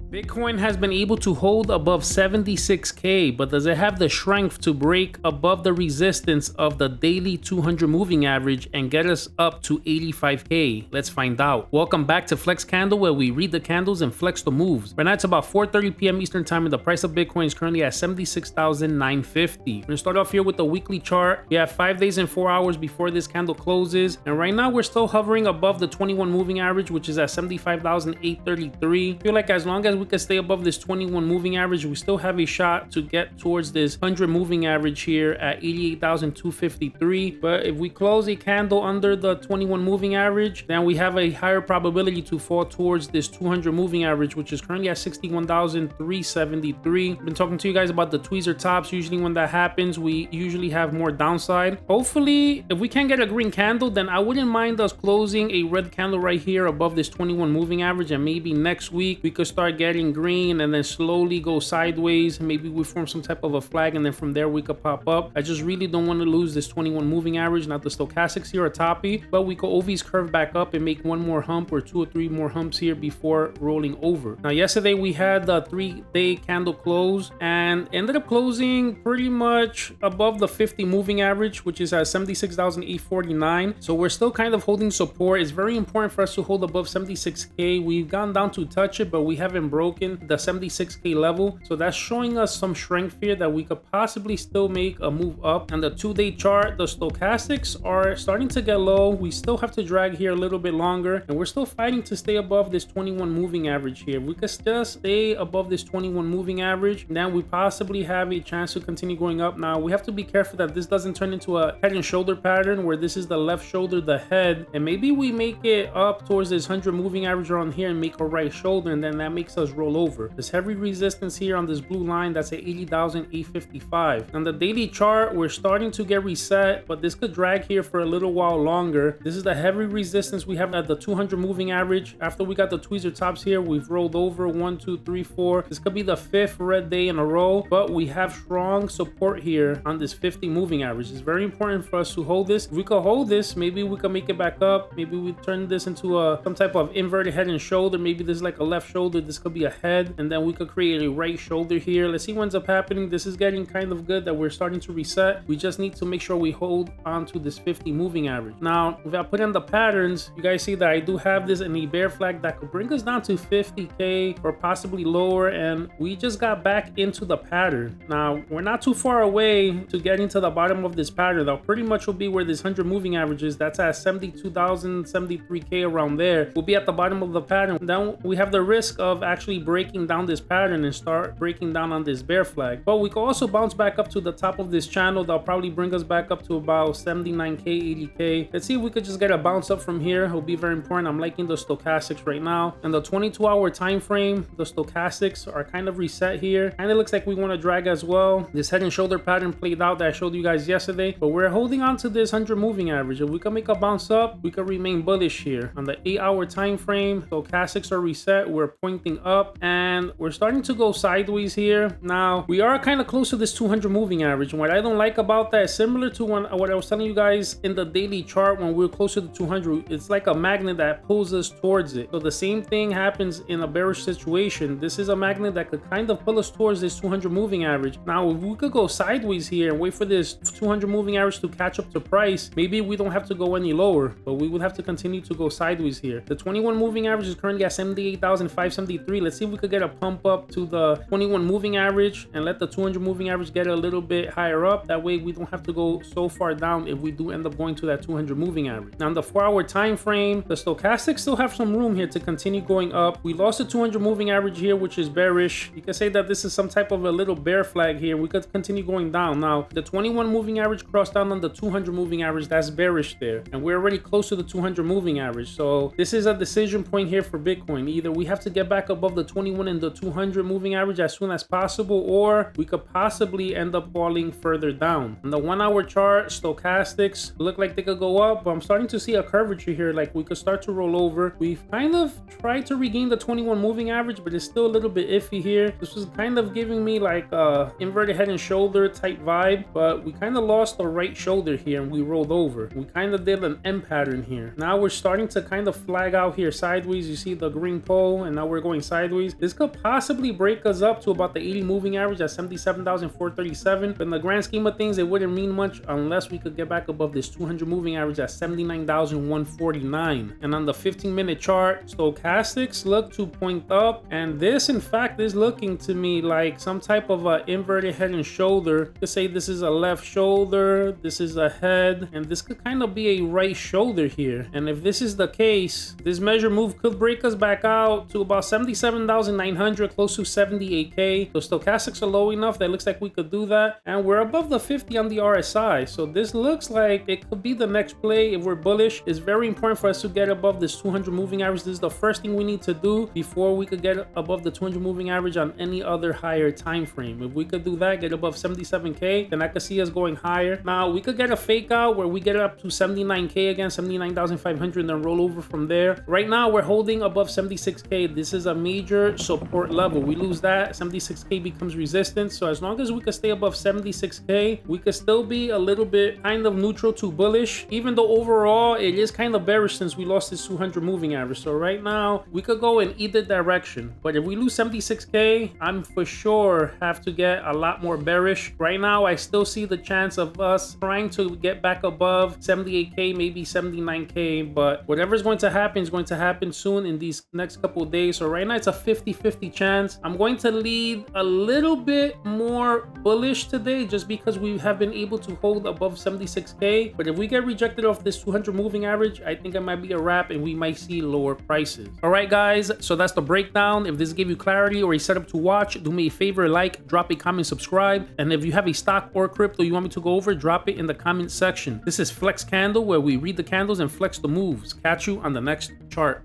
Bitcoin has been able to hold above 76K, but does it have the strength to break above the resistance of the daily 200 moving average and get us up to 85K? Let's find out. Welcome back to FlexCandle, where we read the candles and flex the moves. Right now it's about 4:30 p.m. Eastern time and the price of Bitcoin is currently at 76,950. We're gonna start off here with the weekly chart. We have 5 days and 4 hours before this candle closes, and right now we're still hovering above the 21 moving average, which is at 75,833. I feel like as long as we can stay above this 21 moving average, we still have a shot to get towards this 100 moving average here at 88,253. But if we close a candle under the 21 moving average, then we have a higher probability to fall towards this 200 moving average, which is currently at 61,373. I've been talking to you guys about the tweezer tops. Usually when that happens, we usually have more downside. Hopefully, if we can get a green candle, then I wouldn't mind us closing a red candle right here above this 21 moving average, and maybe next week we could start getting green and then slowly go sideways. Maybe we form some type of a flag, and then from there we could pop up. I just really don't want to lose this 21 moving average. Not the stochastics here are toppy, but we could always curve back up and make one more hump or 2 or 3 more humps here before rolling over. Now yesterday we had the 3-day candle close and ended up closing pretty much above the 50 moving average, which is at 76,849. So we're still kind of holding support. It's very important for us to hold above 76K. We've gone down to touch it, but we haven't broken the 76K level. So that's showing us some strength here that we could possibly still make a move up. And the 2-day chart, the stochastics are starting to get low. We still have to drag here a little bit longer, and we're still fighting to stay above this 21 moving average here. If we could still stay above this 21 moving average, then we possibly have a chance to continue going up. Now we have to be careful that this doesn't turn into a head and shoulder pattern where this is the left shoulder, the head, and maybe we make it up towards this 100 moving average around here and make a right shoulder, and then that makes us roll over. There's heavy resistance here on this blue line that's at 80,855. On the daily chart, we're starting to get reset, but this could drag here for a little while longer. This is the heavy resistance we have at the 200 moving average. After we got the tweezer tops here, we've rolled over 1, 2, 3, 4. This could be the 5th red day in a row, but we have strong support here on this 50 moving average. It's very important for us to hold this. If we could hold this, maybe we can make it back up. Maybe we turn this into some type of inverted head and shoulder. Maybe this is like a left shoulder. This could be a head, and then we could create a right shoulder here. Let's see what ends up happening. This is getting kind of good that we're starting to reset. We just need to make sure we hold on to this 50 moving average. Now, if I put in the patterns, you guys see that I do have this in a bear flag that could bring us down to 50K or possibly lower, and we just got back into the pattern. Now, we're not too far away to getting to the bottom of this pattern. That pretty much will be where this 100 moving average is. That's at 72,073K around there. We'll be at the bottom of the pattern. Then we have the risk of actually breaking down this pattern and start breaking down on this bear flag, but we can also bounce back up to the top of this channel. That'll probably bring us back up to about 79K, 80K. Let's see if we could just get a bounce up from here. It'll be very important. I'm liking the stochastics right now. And the 22-hour time frame, the stochastics are kind of reset here, and it looks like we want to drag as well. This head and shoulder pattern played out that I showed you guys yesterday, but we're holding on to this 100 moving average. If we can make a bounce up, we can remain bullish here. On the 8-hour time frame, stochastics are reset. We're pointing up, and we're starting to go sideways here. Now we are kind of close to this 200 moving average, and what I don't like about that is similar to what I was telling you guys in the daily chart. When we're closer to 200, it's like a magnet that pulls us towards it. So the same thing happens in a bearish situation. This is a magnet that could kind of pull us towards this 200 moving average. Now if we could go sideways here and wait for this 200 moving average to catch up to price, maybe we don't have to go any lower, but we would have to continue to go sideways here. The 21 moving average is currently at 78,573. Let's see if we could get a pump up to the 21 moving average and let the 200 moving average get a little bit higher up. That way we don't have to go so far down if we do end up going to that 200 moving average. Now on the 4-hour time frame, the stochastics still have some room here to continue going up. We lost the 200 moving average here, which is bearish. You can say that this is some type of a little bear flag here. We could continue going down. Now the 21 moving average crossed down on the 200 moving average. That's bearish there, and we're already close to the 200 moving average. So this is a decision point here for Bitcoin. Either we have to get back above the 21 and the 200 moving average as soon as possible, or we could possibly end up falling further down. On the 1-hour chart, stochastics look like they could go up, but I'm starting to see a curvature here. Like we could start to roll over. We've kind of tried to regain the 21 moving average, but it's still a little bit iffy here. This was kind of giving me like a inverted head and shoulder type vibe, but we kind of lost the right shoulder here and we rolled over. We kind of did an M pattern here. Now we're starting to kind of flag out here sideways. You see the green pole, and now we're going sideways. sideways. This could possibly break us up to about the 80 moving average at 77,437. But in the grand scheme of things, it wouldn't mean much unless we could get back above this 200 moving average at 79,149. And on the 15-minute chart, stochastics look to point up, and this in fact is looking to me like some type of a inverted head and shoulder. To say this is a left shoulder, this is a head, and this could kind of be a right shoulder here. And if this is the case, this measure move could break us back out to about 77,900, close to 78k. So stochastics are low enough that it looks like we could do that, and we're above the 50 on the RSI. So this looks like it could be the next play. If we're bullish, it's very important for us to get above this 200 moving average. This is the first thing we need to do before we could get above the 200 moving average on any other higher time frame. If we could do that, get above 77k, then I could see us going higher. Now we could get a fake out where we get up to 79k again, 79,500, and then roll over from there. Right now we're holding above 76k. This is a major support level. We lose that, 76k becomes resistance. So as long as we could stay above 76k, we could still be a little bit kind of neutral to bullish, even though overall it is kind of bearish since we lost this 200 moving average. So right now we could go in either direction, but if we lose 76k, I'm for sure have to get a lot more bearish. Right now I still see the chance of us trying to get back above 78k, maybe 79k, but whatever's going to happen is going to happen soon in these next couple of days. So right now it's a 50-50 chance. I'm going to lead a little bit more bullish today just because we have been able to hold above 76k, but if we get rejected off this 200 moving average, I think it might be a wrap and we might see lower prices. All right guys, so that's the breakdown. If this gave you clarity or a setup to watch, do me a favor, like, drop a comment, subscribe, and if you have a stock or crypto you want me to go over, drop it in the comment section. This is FlexCandle, where we read the candles and flex the moves. Catch you on the next chart.